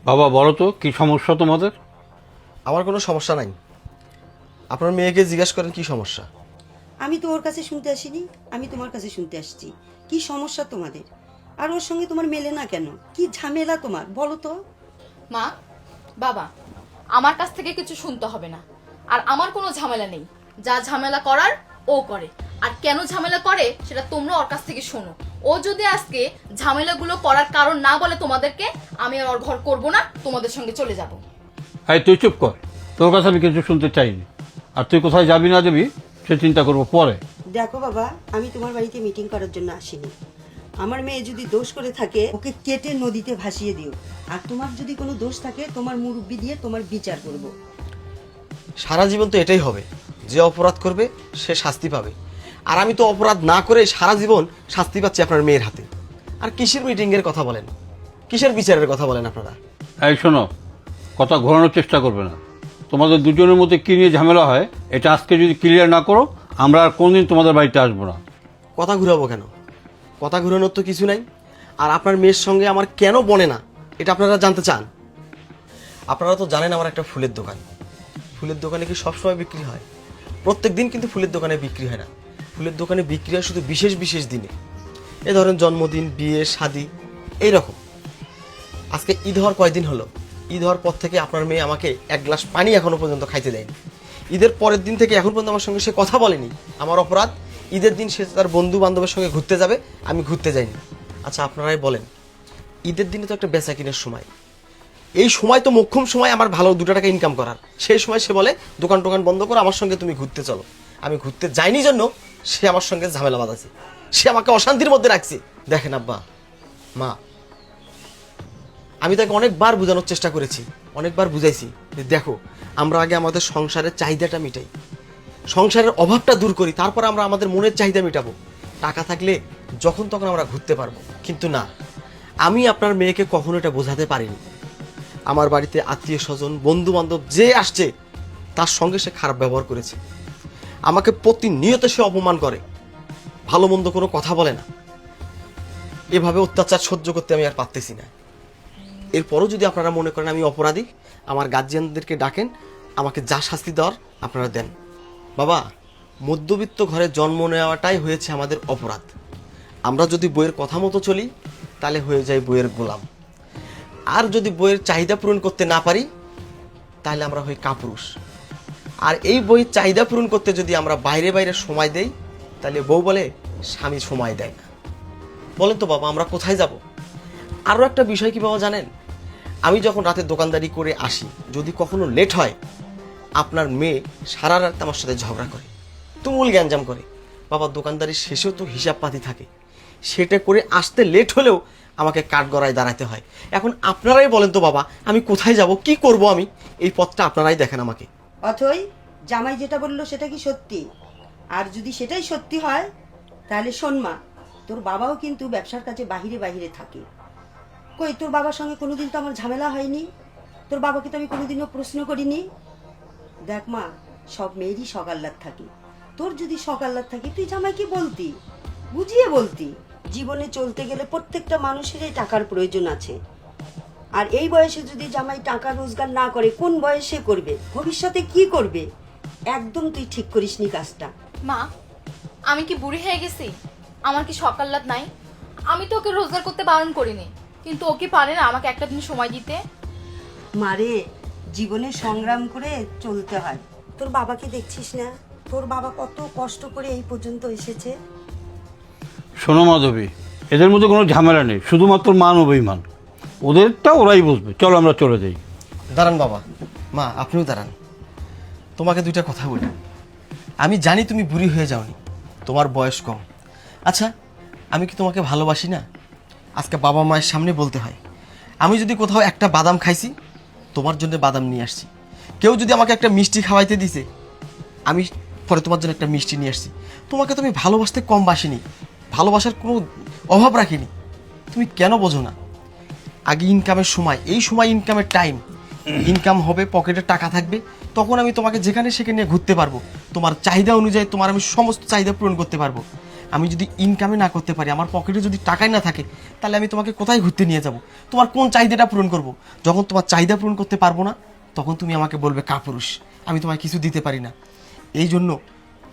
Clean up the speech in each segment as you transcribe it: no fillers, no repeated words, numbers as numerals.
বাবা বলো তো কি সমস্যা তোমাদের? আমার কোনো সমস্যা নাই। আপনার মেয়েকে জিজ্ঞাসা করেন কি সমস্যা। আমি তো ওর কাছে শুনতে আসিনি, আমি তোমার কাছে শুনতে আসছি। কি সমস্যা তোমাদের? আর ওর সঙ্গে তোমার মেলে না কেন? কি ঝামেলা তোমার বলো তো? মা, বাবা, আমার কাছ থেকে কিছু শুনতে হবে না। আর আমার কোনো ঝামেলা নেই। যা ঝামেলা করার ও করে, আর কেন ঝামেলা করে সেটা তোমরা ওর কাছ থেকে শোনো। ও যদি আজকে ঝামেলাগুলো করার কারণ না বলে তোমাদেরকে, আমি আর ওর ঘর করবো না, তোমাদের সঙ্গে চলে যাব। এই তুই চুপ কর, তোর কাছে আমি কিছু শুনতে চাইনি। আর তুই কোথায় যাবি না যাবি সে চিন্তা করবো পরে। দেখো বাবা, আমি তোমার বাড়িতে মিটিং করার জন্য আসিনি। আমার মেয়ে যদি দোষ করে থাকে ওকে কেটে নদীতে ভাসিয়ে দিও। আর তোমার যদি কোনো দোষ থাকে তোমার মুরব্বি দিয়ে তোমার বিচার করব। সারা জীবন তো এটাই হবে, যে অপরাধ করবে সে শাস্তি পাবে। আর আমি তো অপরাধ না করে সারা জীবন শাস্তি পাচ্ছি আপনার মেয়ের হাতে। আর কিসের মিটিংয়ের কথা বলেন, কিসের বিচারের কথা বলেন আপনারা? এই শোনো, কথা ঘোরানোর চেষ্টা করবে না। তোমাদের দুজনের মধ্যে কি নিয়ে ঝামেলা হয় এটা আজকে যদি ক্লিয়ার না করো, আমরা আর কোনদিন তোমাদের বাড়িতে আসবো না। কথা ঘুরাবো কেন? কথা ঘুরানোর তো কিছু নাই। আর আপনার মেয়ের সঙ্গে আমার কেন বনে না এটা আপনারা জানতে চান? আপনারা তো জানেন আমার একটা ফুলের দোকান। ফুলের দোকানে কি সবসময় বিক্রি হয়? প্রত্যেক দিন কিন্তু ফুলের দোকানে বিক্রি হয় না। ফুলের দোকানে বিক্রি হয় শুধু বিশেষ বিশেষ দিনে। এ ধরেন জন্মদিন, বিয়ে, শাদী, এইরকম। আজকে ঈদ হওয়ার কয়দিন হলো? ঈদ হওয়ার পর থেকে আপনার মেয়ে আমাকে এক গ্লাস পানি এখনো পর্যন্ত খাইতে দেয়নি। ঈদের পরের দিন থেকে এখন পর্যন্ত আমার সঙ্গে সে কথা বলেনি। আমার অপরাধ? ঈদের দিন সে তার বন্ধু বান্ধবের সঙ্গে ঘুরতে যাবে, আমি ঘুরতে যাইনি। আচ্ছা আপনারাই বলেন, ঈদের দিনে তো একটা বেচা কিনের সময়। এই সময় তো মোক্ষম সময় আমার ভালো 2 টাকা ইনকাম করার। সেই সময় সে বলে দোকান টোকান বন্ধ করে আমার সঙ্গে তুমি ঘুরতে চলো। আমি ঘুরতে যাইনি জন্য সে আমার সঙ্গে ঝামেলা বাঁধাচ্ছে, সে আমাকে অশান্তির মধ্যে রাখছে। দেখেন আব্বা, মা, আমি তাকে অনেকবার বোঝানোর চেষ্টা করেছি, অনেকবার বুঝাইছি যে দেখো, আমরা আগে আমাদের সংসারের চাহিদাটা মিটাই, সংসারের অভাবটা দূর করি, তারপর আমরা আমাদের মনের চাহিদা মেটাবো। টাকা থাকলে যখন তখন আমরা ঘুরতে পারবো। কিন্তু না, আমি আপনার মেয়েকে কখনো এটা বোঝাতে পারিনি। আমার বাড়িতে আত্মীয় স্বজন, বন্ধু বান্ধব যে আসছে তার সঙ্গে সে খারাপ ব্যবহার করেছে। আমাকে প্রতিনিয়ত সে অপমান করে, ভালো মন্দ কোনো কথা বলে না। এভাবে অত্যাচার সহ্য করতে আমি আর পারতেছি না। এরপরও যদি আপনারা মনে করেন আমি অপরাধী, আমার গার্জিয়ানদেরকে ডাকেন, আমাকে যা শাস্তি দেওয়ার আপনারা দেন। বাবা, মধ্যবিত্ত ঘরে জন্ম নেওয়াটাই হয়েছে আমাদের অপরাধ। আমরা যদি বইয়ের কথা মতো চলি তাহলে হয়ে যায় বইয়ের গোলাম। আর যদি বইয়ের চাহিদা পূরণ করতে না পারি তাহলে আমরা হই কাপুরুষ। আর এই বইয়ের চাহিদা পূরণ করতে যদি আমরা বাইরে বাইরে সময় দেই তাহলে বউ বলে স্বামী সময় দেয় না। বলেন তো বাবা, আমরা কোথায় যাব? আরও একটা বিষয় কি বাবা জানেন, আমি যখন রাতে দোকানদারি করে আসি, যদি কখনো লেট হয়, আপনার মেয়ে সারা রাত আমার সাথে ঝগড়া করে, তুমুল গ্যাঞ্জাম করে। বাবা, দোকানদারির শেষেও তো হিসাব পাতি থাকে, সেটা করে আসতে লেট হলেও আমাকে কাঠগড়ায় দাঁড়াতে হয়। এখন আপনারাই বলেন তো বাবা, আমি কোথায় যাব, কি করব আমি? এই পথটা আপনারাই দেখেন আমাকে। অথই, জামাই যেটা বললো সেটা কি সত্যি? আর যদি সেটাই সত্যি হয় তাহলে শোন মা, তোর বাবাও কিন্তু ব্যবসার কাজে বাহিরে বাহিরে থাকে। কই, তোর বাবার সঙ্গে কোনোদিন তো আমার ঝামেলা হয়নি। তোর বাবাকে তো আমি কোনোদিনও প্রশ্ন করিনি। দেখ মা, সব মেয়েরই সকাল্লাদ থাকে। তোর যদি সকাল্লাদ থাকে তুই জামাইকে বলতি, বুঝিয়ে বলতি। জীবনে চলতে গেলে প্রত্যেকটা মানুষেরই টাকার প্রয়োজন আছে। আর এই বয়সে যদি জামাই টাকা রোজগার না করে কোন বয়সে করবে, ভবিষ্যতে কি করবে? একদম তুই ঠিক করিসনি কাজটা। মা, আমি কি বুড়ি হয়ে গেছি? আমার কি সকাল্লাদ নাই? আমি তো ওকে রোজগার করতে বারণ করিনি, কিন্তু ও কি পারে না আমাকে একটা দিন সময় দিতে? মারে, জীবনে সংগ্রাম করে চলতে হয়। তোর বাবাকে দেখছিস না? তোর বাবা কত কষ্ট করে এই পর্যন্ত এসেছে। শোনো মাধবী, এদের মধ্যে কোনো ঝামেলা নেই, শুধুমাত্র মান অভিমান। ওদেরটা ওরাই বুঝবে। চলো আমরা চলে যাই। দাঁড়ান বাবা, মা, আপনিও দাঁড়ান। তোমাকে 2টা কথা বলি। আমি জানি তুমি বুড়ি হয়ে যাওনি, তোমার বয়স কম। আচ্ছা, আমি কি তোমাকে ভালোবাসি না? আজকে বাবা মায়ের সামনে বলতে হয়। আমি যদি কোথাও একটা বাদাম খাইছি, তোমার জন্য বাদাম নিয়ে আসছি। কেউ যদি আমাকে একটা মিষ্টি খাওয়াইতে দিছে, আমি পরে তোমার জন্য একটা মিষ্টি নিয়ে আসছি। তোমাকে তো আমি ভালোবাসতে কম বাসিনি, ভালোবাসার কোনো অভাব রাখিনি। তুমি কেন বোঝো না? আগে ইনকামের সময়, এই সময় ইনকামের টাইম, ইনকাম হবে, পকেটে টাকা থাকবে, তখন আমি তোমাকে যেখানে সেখানে নিয়ে ঘুরতে পারবো। তোমার চাহিদা অনুযায়ী তোমার আমি সমস্ত চাহিদা পূরণ করতে পারবো। আমি যদি ইনকামে না করতে পারি, আমার পকেটে যদি টাকাই না থাকে, তাহলে আমি তোমাকে কোথায় ঘুরতে নিয়ে যাব? তোমার কোন চাহিদাটা পূরণ করব? যখন তোমার চাহিদা পূরণ করতে পারবো না, তখন তুমি আমাকে বলবে কাপুরুষ, আমি তোমায় কিছু দিতে পারি না। এই জন্য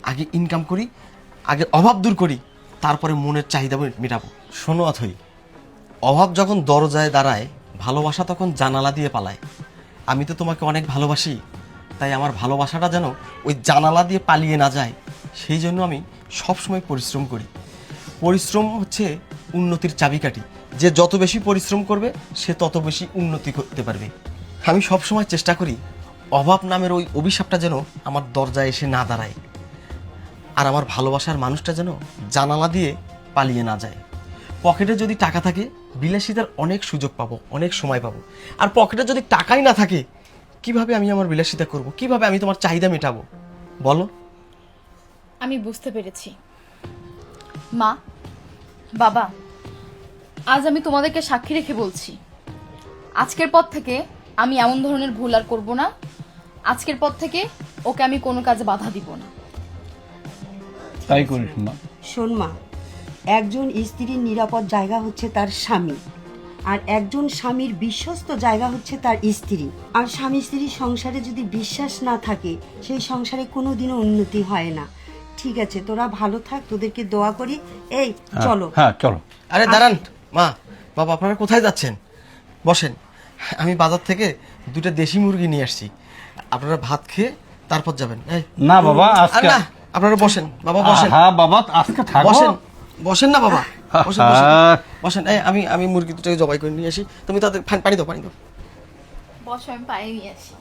আগে ইনকাম করি, আগে অভাব দূর করি, তারপরে মনের চাহিদা মেটাবো। শোনো অথই, অভাব যখন দরজায় দাঁড়ায়, ভালোবাসা তখন জানালা দিয়ে পালায়। আমি তো তোমাকে অনেক ভালোবাসি, তাই আমার ভালোবাসাটা যেন ওই জানালা দিয়ে পালিয়ে না যায়, সেই জন্য আমি সবসময় পরিশ্রম করি। পরিশ্রম হচ্ছে উন্নতির চাবিকাঠি। যে যত বেশি পরিশ্রম করবে, সে তত বেশি উন্নতি করতে পারবে। আমি সবসময় চেষ্টা করি অভাব নামের ওই অভিশাপটা যেন আমার দরজায় এসে না দাঁড়ায়, আর আমার ভালোবাসার মানুষটা যেন জানালা দিয়ে পালিয়ে না যায়। পকেটে যদি টাকা থাকে, বিলাসিতার অনেক সুযোগ পাবো, অনেক সময় পাবো। আর পকেটে যদি টাকাই না থাকে, কিভাবে আমি আমার বিলাসিতা করব? কিভাবে আমি তোমার চাহিদা মেটাবো বলো? আমি বুঝতে পেরেছি। মা, বাবা, আজ আমি তোমাদেরকে সাক্ষী রেখে বলছি, আজকের পর থেকে আমি এমন ধরনের ভুল আর করব না। আজকের পর থেকে ওকে আমি কোনো কাজে বাধা দিব না। তাই করিস মা। শোন মা, একজন স্ত্রীর নিরাপদ জায়গা হচ্ছে তার স্বামী, আর একজন স্বামীর বিশ্বস্ত জায়গা হচ্ছে তার স্ত্রী। আর স্বামী স্ত্রীর সংসারে যদি বিশ্বাস না থাকে, সেই সংসারে কোনোদিনও উন্নতি হয় না। ঠিক আছে, তোরা ভালো থাক, তোদেরকে দোয়া করি। এই চলো। হ্যাঁ চলো। আরে দাঁড়ান মা, বাবা, আপনারা কোথায় যাচ্ছেন? বসেন, আমি বাজার থেকে 2টা দেশি মুরগি নিয়ে আসছি, আপনারা ভাত খেয়ে তারপর যাবেন। এই না বাবা, আর আজকে না, আপনারা বসেন বাবা, বসেন। হ্যাঁ বাবা, আজকে থাকো। বসেন, বসেন না বাবা, বসেন বসেন বসেন। এই আমি মুরগি দুটোকে জবাই করে নিয়ে আসি, তুমি তাদের পানি দাও, পানি দাও। বসো, আমি পায়ে নিয়ে আসি।